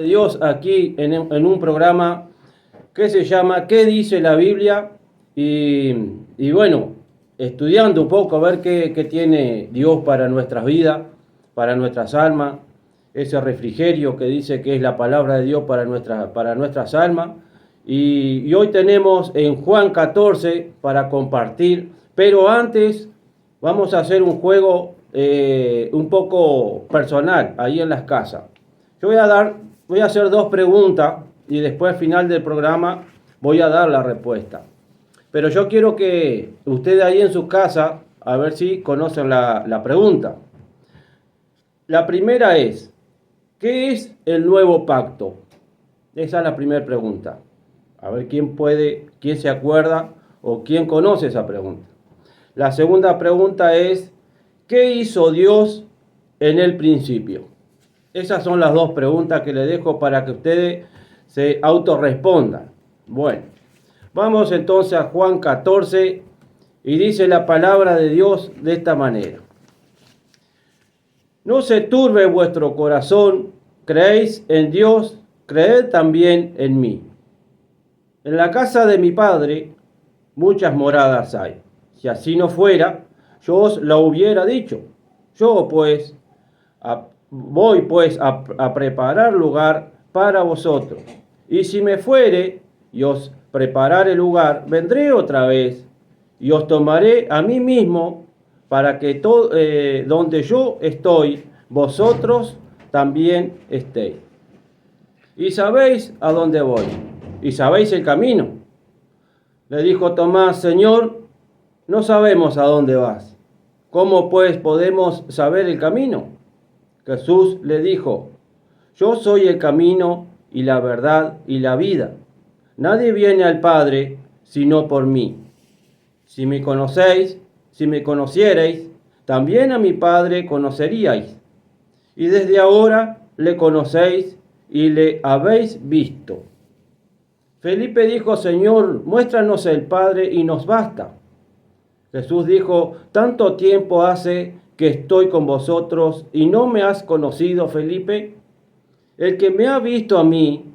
Dios aquí en un programa que se llama ¿Qué dice la Biblia? Y bueno, estudiando un poco a ver qué tiene Dios para nuestras vidas, para nuestras almas, ese refrigerio que dice que es la palabra de Dios para nuestras almas. Y hoy tenemos en Juan 14 para compartir, pero antes vamos a hacer un juego un poco personal ahí en las casas. Yo voy a hacer dos preguntas y después al final del programa voy a dar la respuesta. Pero yo quiero que ustedes ahí en su casa, a ver si conocen la pregunta. La primera es, ¿qué es el nuevo pacto? Esa es la primera pregunta. A ver quién se acuerda o quién conoce esa pregunta. La segunda pregunta es, ¿qué hizo Dios en el principio? Esas son las dos preguntas que le dejo para que ustedes se autorrespondan. Bueno, vamos entonces a Juan 14 y dice la palabra de Dios de esta manera. No se turbe vuestro corazón, creéis en Dios, creed también en mí. En la casa de mi Padre muchas moradas hay. Si así no fuera, yo os lo hubiera dicho. Yo pues voy a preparar lugar para vosotros. Y si me fuere y os preparare lugar, vendré otra vez y os tomaré a mí mismo para que donde yo estoy, vosotros también estéis. Y sabéis a dónde voy, y sabéis el camino. Le dijo Tomás, Señor, no sabemos a dónde vas. ¿Cómo pues podemos saber el camino? Jesús le dijo, yo soy el camino y la verdad y la vida. Nadie viene al Padre sino por mí. Si me conocierais, también a mi Padre conoceríais. Y desde ahora le conocéis y le habéis visto. Felipe dijo, Señor, muéstranos el Padre y nos basta. Jesús dijo, tanto tiempo hace que estoy con vosotros y no me has conocido, Felipe. El que me ha visto a mí,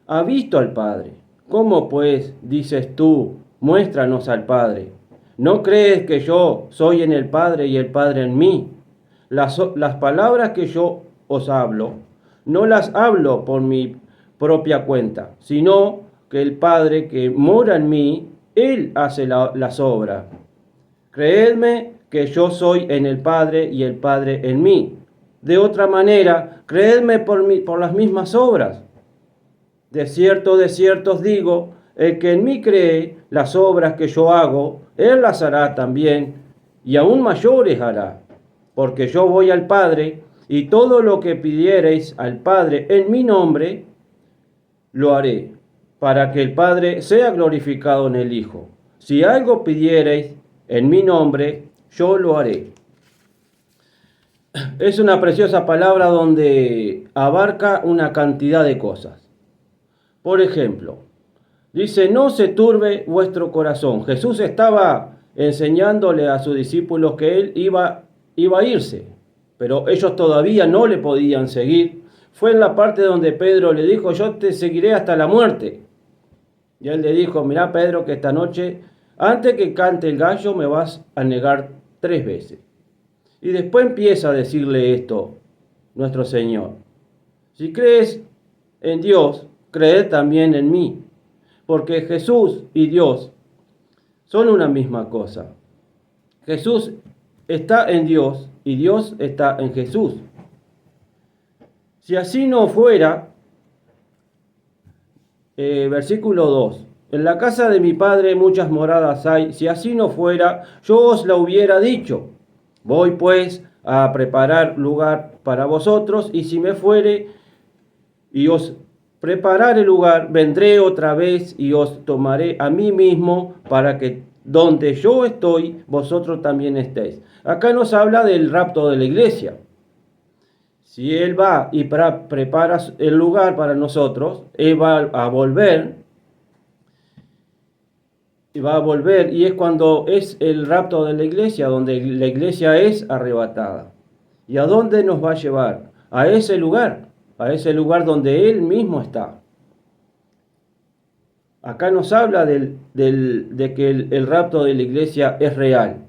ha visto al Padre. ¿Cómo pues dices tú, muéstranos al Padre? ¿No crees que yo soy en el Padre y el Padre en mí? Las palabras que yo os hablo, no las hablo por mi propia cuenta, sino que el Padre que mora en mí, Él hace las obras. Creedme que yo soy en el Padre y el Padre en mí. De otra manera, creedme por las mismas obras. De cierto os digo, el que en mí cree, las obras que yo hago, Él las hará también, y aún mayores hará. Porque yo voy al Padre, y todo lo que pidiereis al Padre en mi nombre, lo haré, para que el Padre sea glorificado en el Hijo. Si algo pidiereis en mi nombre, yo lo haré. Es una preciosa palabra donde abarca una cantidad de cosas. Por ejemplo, dice, no se turbe vuestro corazón. Jesús estaba enseñándole a sus discípulos que Él iba a irse, pero ellos todavía no le podían seguir. Fue en la parte donde Pedro le dijo, yo te seguiré hasta la muerte. Y Él le dijo, mirá Pedro, que esta noche, antes que cante el gallo, me vas a negar 3 veces. Y después empieza a decirle esto, nuestro Señor. Si crees en Dios, creed también en mí. Porque Jesús y Dios son una misma cosa. Jesús está en Dios y Dios está en Jesús. Si así no fuera, versículo 2. En la casa de mi Padre muchas moradas hay. Si así no fuera, yo os lo hubiera dicho. Voy pues a preparar lugar para vosotros, y si me fuere y os preparare lugar, vendré otra vez y os tomaré a mí mismo, para que donde yo estoy, vosotros también estéis. Acá nos habla del rapto de la iglesia. Si Él va y prepara el lugar para nosotros, Él va a volver. Y va a volver, y es cuando es el rapto de la iglesia, donde la iglesia es arrebatada. ¿Y a dónde nos va a llevar? A ese lugar, a ese lugar donde Él mismo está. Acá nos habla de que el rapto de la iglesia es real.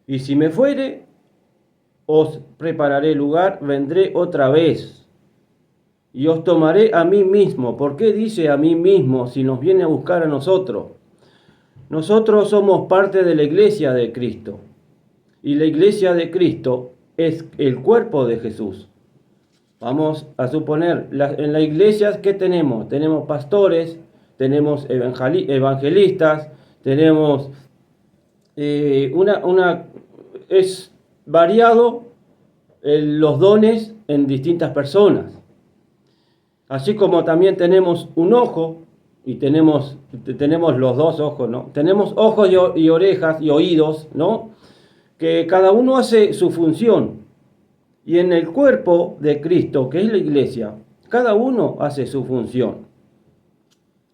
Y si me fuere, os prepararé lugar, vendré otra vez y os tomaré a mí mismo. ¿Por qué dice a mí mismo si nos viene a buscar a nosotros? Nosotros somos parte de la iglesia de Cristo. Y la iglesia de Cristo es el cuerpo de Jesús. Vamos a suponer, en la iglesia, ¿qué tenemos? Tenemos pastores, tenemos evangelistas, tenemos es variado los dones en distintas personas. Así como también tenemos un ojo, y tenemos los dos ojos, ¿no? Tenemos ojos y orejas y oídos, ¿no? Que cada uno hace su función. Y en el cuerpo de Cristo, que es la iglesia, cada uno hace su función.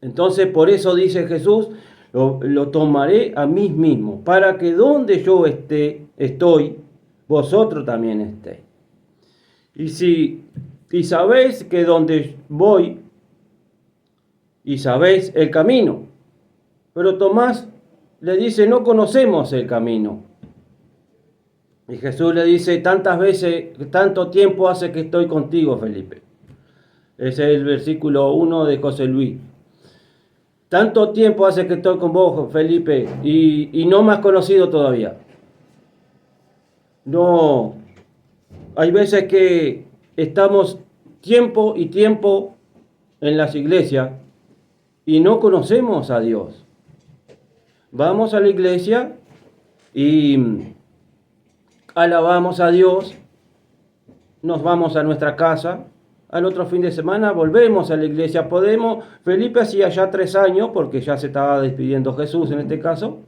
Entonces, por eso dice Jesús, lo tomaré a mí mismo, para que donde yo estoy, vosotros también estéis. Y sabéis que donde voy, y sabéis el camino. Pero Tomás le dice, no conocemos el camino. Y Jesús le dice, tantas veces, tanto tiempo hace que estoy contigo, Felipe. Ese es el versículo 1 de José Luis. Tanto tiempo hace que estoy con vos, Felipe, y no me has conocido todavía. No, hay veces que estamos tiempo y tiempo en las iglesias y no conocemos a Dios. Vamos a la iglesia y alabamos a Dios, nos vamos a nuestra casa, al otro fin de semana volvemos a la iglesia. Felipe hacía ya 3 años, porque ya se estaba despidiendo Jesús en este caso,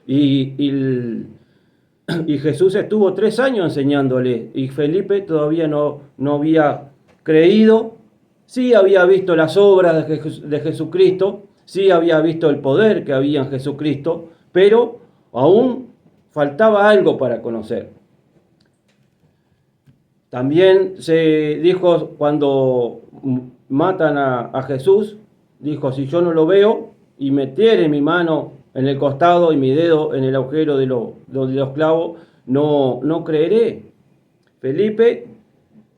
y Jesús estuvo 3 años enseñándole, y Felipe todavía no había creído. Sí había visto las obras de Jesucristo, sí había visto el poder que había en Jesucristo, pero aún faltaba algo para conocer. También se dijo, cuando matan a Jesús, dijo, si yo no lo veo y metiere mi mano en el costado y mi dedo en el agujero de los clavos, no creeré. Felipe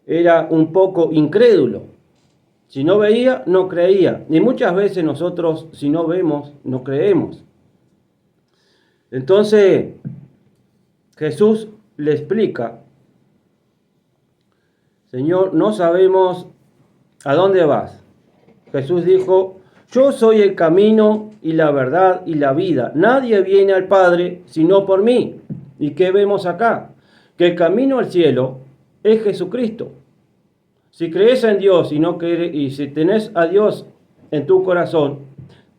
era un poco incrédulo. Si no veía, no creía. Y muchas veces nosotros, si no vemos, no creemos. Entonces, Jesús le explica, Señor, no sabemos a dónde vas. Jesús dijo, yo soy el camino y la verdad y la vida. Nadie viene al Padre sino por mí. ¿Y qué vemos acá? Que el camino al cielo es Jesucristo. Si crees en Dios y si tenés a Dios en tu corazón,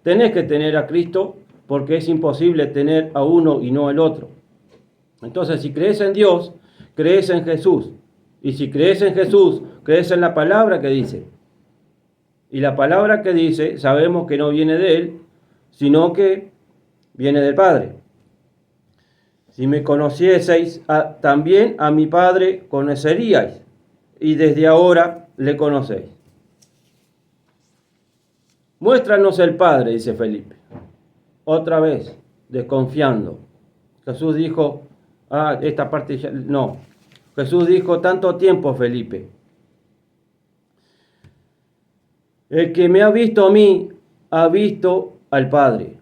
tenés que tener a Cristo, porque es imposible tener a uno y no al otro. Entonces, si crees en Dios, crees en Jesús. Y si crees en Jesús, crees en la palabra que dice. Y la palabra que dice, sabemos que no viene de Él, sino que viene del Padre. Si me conocieseis, también a mi Padre conoceríais, y desde ahora le conocéis. Muéstranos el Padre, dice Felipe. Otra vez, desconfiando. Jesús dijo, esta parte ya, no. Jesús dijo, tanto tiempo, Felipe. El que me ha visto a mí, ha visto al Padre.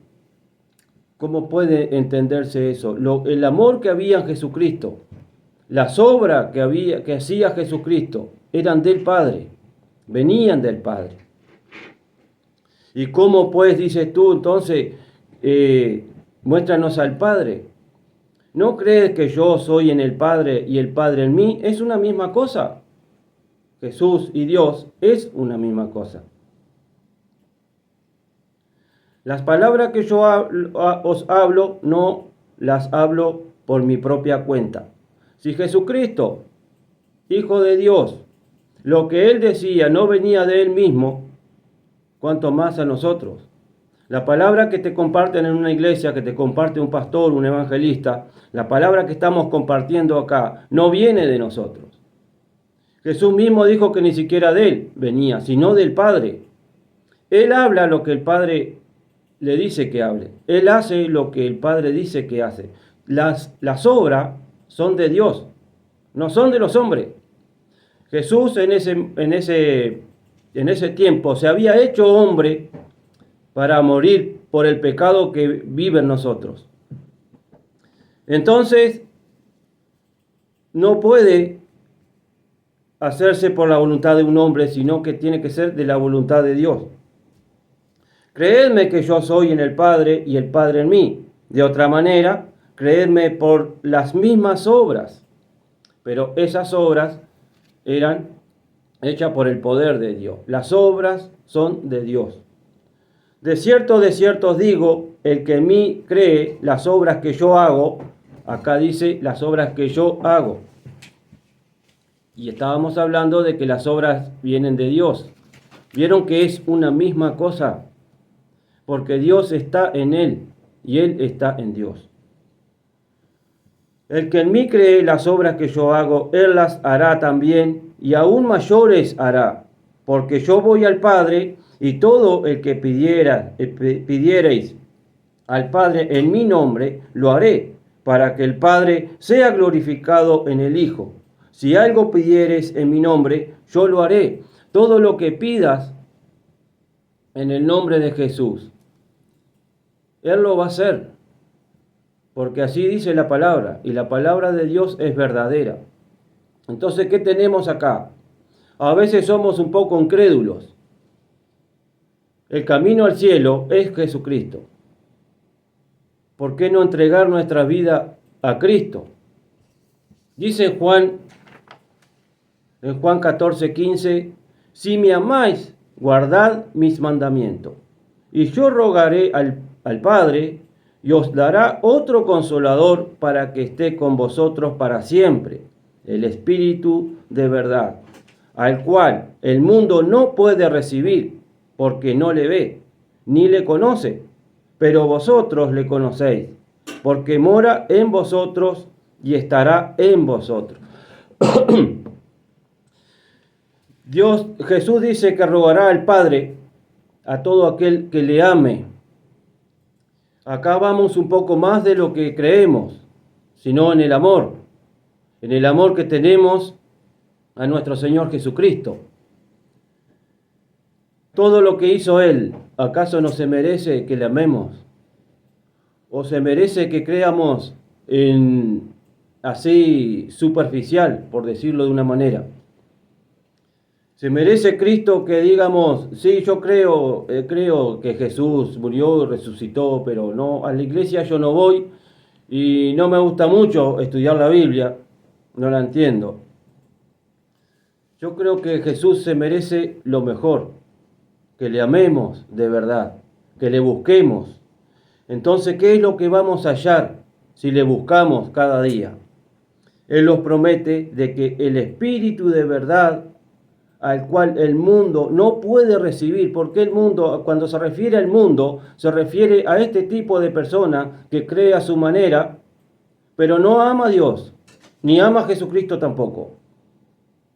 ¿Cómo puede entenderse eso? El amor que había en Jesucristo, las obras que hacía Jesucristo, eran del Padre, venían del Padre. ¿Y cómo pues, dices tú, entonces, muéstranos al Padre? ¿No crees que yo soy en el Padre y el Padre en mí? Es una misma cosa. Jesús y Dios es una misma cosa. Las palabras que yo os hablo, no las hablo por mi propia cuenta. Si Jesucristo, Hijo de Dios, lo que Él decía no venía de Él mismo, ¿cuánto más a nosotros? La palabra que te comparten en una iglesia, que te comparte un pastor, un evangelista, la palabra que estamos compartiendo acá, no viene de nosotros. Jesús mismo dijo que ni siquiera de Él venía, sino del Padre. Él habla lo que el Padre le dice que hable. Él hace lo que el Padre dice que hace. Las obras son de Dios, no son de los hombres. Jesús en ese tiempo se había hecho hombre para morir por el pecado que vive en nosotros. Entonces, no puede hacerse por la voluntad de un hombre, sino que tiene que ser de la voluntad de Dios. Creedme que yo soy en el Padre y el Padre en mí. De otra manera, creedme por las mismas obras. Pero esas obras eran hechas por el poder de Dios. Las obras son de Dios. De cierto os digo, el que en mí cree, las obras que yo hago, acá dice las obras que yo hago. Y estábamos hablando de que las obras vienen de Dios. ¿Vieron que es una misma cosa? Porque Dios está en él y él está en Dios. El que en mí cree, las obras que yo hago, él las hará también, y aún mayores hará, porque yo voy al Padre, y todo el que pidiereis al Padre en mi nombre, lo haré, para que el Padre sea glorificado en el Hijo. Si algo pidieres en mi nombre, yo lo haré. Todo lo que pidas en el nombre de Jesús, Él lo va a hacer. Porque así dice la palabra, y la palabra de Dios es verdadera. Entonces, ¿qué tenemos acá? A veces somos un poco incrédulos. El camino al cielo es Jesucristo. ¿Por qué no entregar nuestra vida a Cristo? Dice en Juan 14:15, si me amáis, guardad mis mandamientos. Y yo rogaré al Padre, y os dará otro consolador para que esté con vosotros para siempre, el Espíritu de verdad, al cual el mundo no puede recibir, porque no le ve, ni le conoce, pero vosotros le conocéis, porque mora en vosotros y estará en vosotros. Jesús dice que rogará al Padre a todo aquel que le ame. Acá vamos un poco más de lo que creemos, sino en el amor que tenemos a nuestro Señor Jesucristo. Todo lo que hizo Él, ¿acaso no se merece que le amemos? ¿O se merece que creamos en así superficial, por decirlo de una manera? ¿Se merece Cristo que digamos, sí, yo creo que Jesús murió y resucitó, pero no, a la iglesia yo no voy y no me gusta mucho estudiar la Biblia, no la entiendo? Yo creo que Jesús se merece lo mejor, que le amemos de verdad, que le busquemos. Entonces, ¿qué es lo que vamos a hallar si le buscamos cada día? Él nos promete de que el Espíritu de verdad, al cual el mundo no puede recibir, porque el mundo, cuando se refiere al mundo, se refiere a este tipo de persona que cree a su manera, pero no ama a Dios, ni ama a Jesucristo tampoco.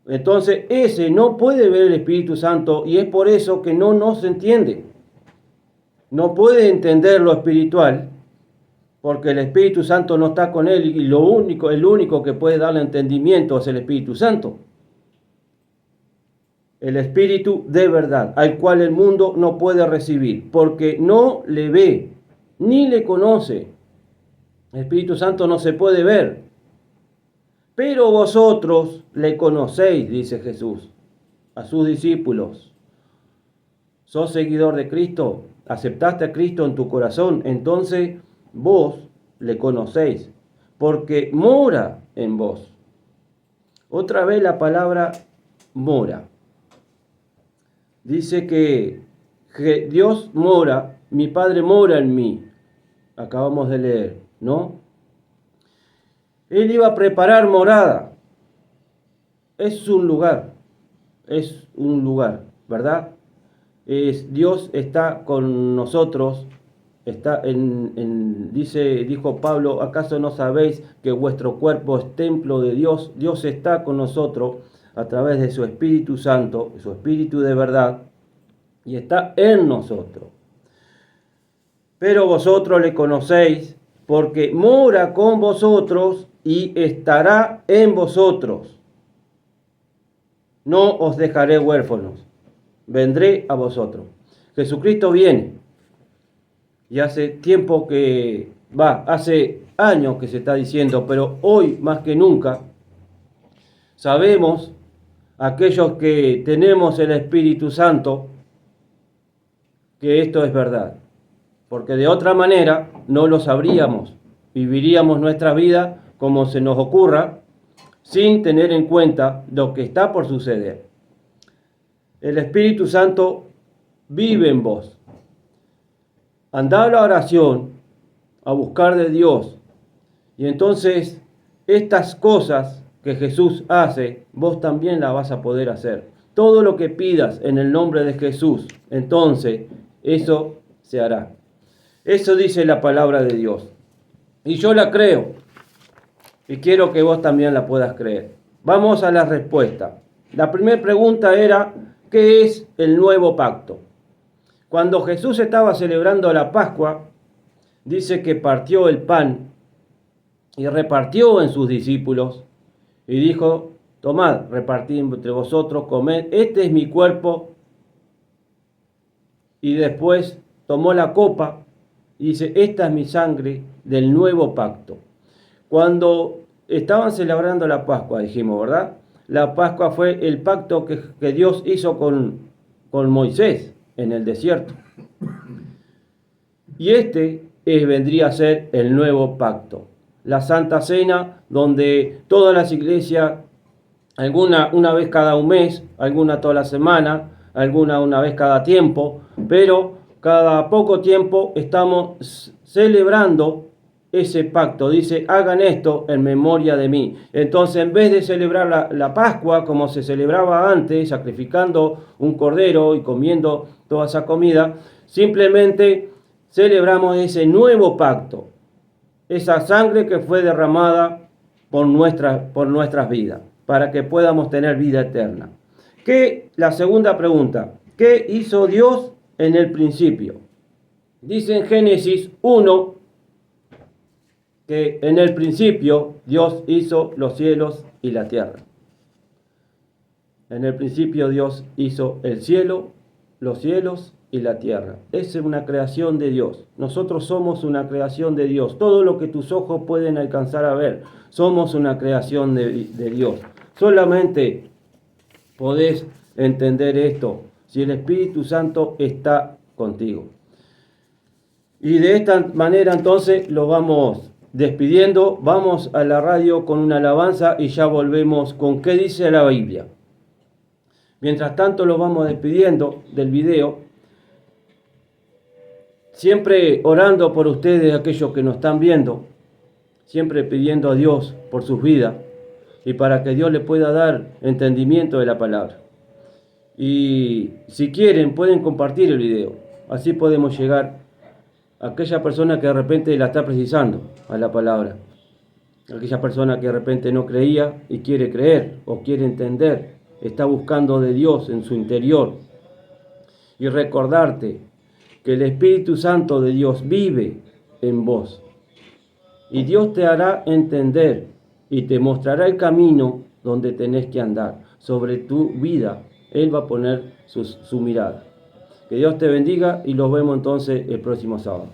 Entonces, ese no puede ver el Espíritu Santo y es por eso que no nos entiende. No puede entender lo espiritual, porque el Espíritu Santo no está con él y el único que puede darle entendimiento es el Espíritu Santo. El Espíritu de verdad, al cual el mundo no puede recibir, porque no le ve, ni le conoce. El Espíritu Santo no se puede ver. Pero vosotros le conocéis, dice Jesús, a sus discípulos. ¿Sos seguidor de Cristo? ¿Aceptaste a Cristo en tu corazón? Entonces vos le conocéis, porque mora en vos. Otra vez la palabra mora. Dice que Dios mora, mi Padre mora en mí. Acabamos de leer, ¿no? Él iba a preparar morada. Es un lugar, ¿verdad? Dios está con nosotros. Dijo Pablo, ¿acaso no sabéis que vuestro cuerpo es templo de Dios? Dios está con nosotros. a través de su Espíritu Santo, su Espíritu de verdad, y está en nosotros. Pero vosotros le conocéis, porque mora con vosotros y estará en vosotros. No os dejaré huérfanos, vendré a vosotros. Jesucristo viene. Y hace tiempo hace años que se está diciendo, pero hoy más que nunca, sabemos, aquellos que tenemos el Espíritu Santo, que esto es verdad. Porque de otra manera no lo sabríamos. Viviríamos nuestra vida como se nos ocurra, sin tener en cuenta lo que está por suceder. El Espíritu Santo vive en vos. Andá a la oración, a buscar de Dios. Y entonces estas cosas que Jesús hace, vos también las vas a poder hacer. Todo lo que pidas en el nombre de Jesús, entonces eso se hará. Eso dice la palabra de Dios. Y yo la creo. Y quiero que vos también la puedas creer. Vamos a la respuesta. La primera pregunta era, ¿qué es el nuevo pacto? Cuando Jesús estaba celebrando la Pascua, dice que partió el pan y repartió en sus discípulos y dijo, tomad, repartid entre vosotros, comed, este es mi cuerpo. Y después tomó la copa y dice, esta es mi sangre del nuevo pacto. Cuando estaban celebrando la Pascua, dijimos, ¿verdad? La Pascua fue el pacto que Dios hizo con Moisés en el desierto. Y vendría a ser el nuevo pacto. La Santa Cena, donde todas las iglesias, alguna una vez cada un mes, alguna toda la semana, alguna una vez cada tiempo, pero cada poco tiempo estamos celebrando ese pacto. Dice, hagan esto en memoria de mí. Entonces, en vez de celebrar la Pascua como se celebraba antes, sacrificando un cordero y comiendo toda esa comida, simplemente celebramos ese nuevo pacto, esa sangre que fue derramada por nuestras vidas, para que podamos tener vida eterna. La segunda pregunta, ¿qué hizo Dios en el principio? Dice en Génesis 1, que en el principio Dios hizo los cielos y la tierra. En el principio Dios hizo el cielo, los cielos y la tierra. Es una creación de Dios. Nosotros somos una creación de Dios. Todo lo que tus ojos pueden alcanzar a ver, somos una creación de Dios. Solamente podés entender esto si el Espíritu Santo está contigo. Y de esta manera entonces lo vamos despidiendo. Vamos a la radio con una alabanza y ya volvemos con qué dice la Biblia. Mientras tanto lo vamos despidiendo del video, siempre orando por ustedes, aquellos que nos están viendo, siempre pidiendo a Dios por sus vidas y para que Dios le pueda dar entendimiento de la palabra. Y si quieren pueden compartir el video, así podemos llegar a aquella persona que de repente la está precisando a la palabra, aquella persona que de repente no creía y quiere creer o quiere entender, está buscando de Dios en su interior. Y recordarte que el Espíritu Santo de Dios vive en vos. Y Dios te hará entender y te mostrará el camino donde tenés que andar. Sobre tu vida, Él va a poner su mirada. Que Dios te bendiga y los vemos entonces el próximo sábado.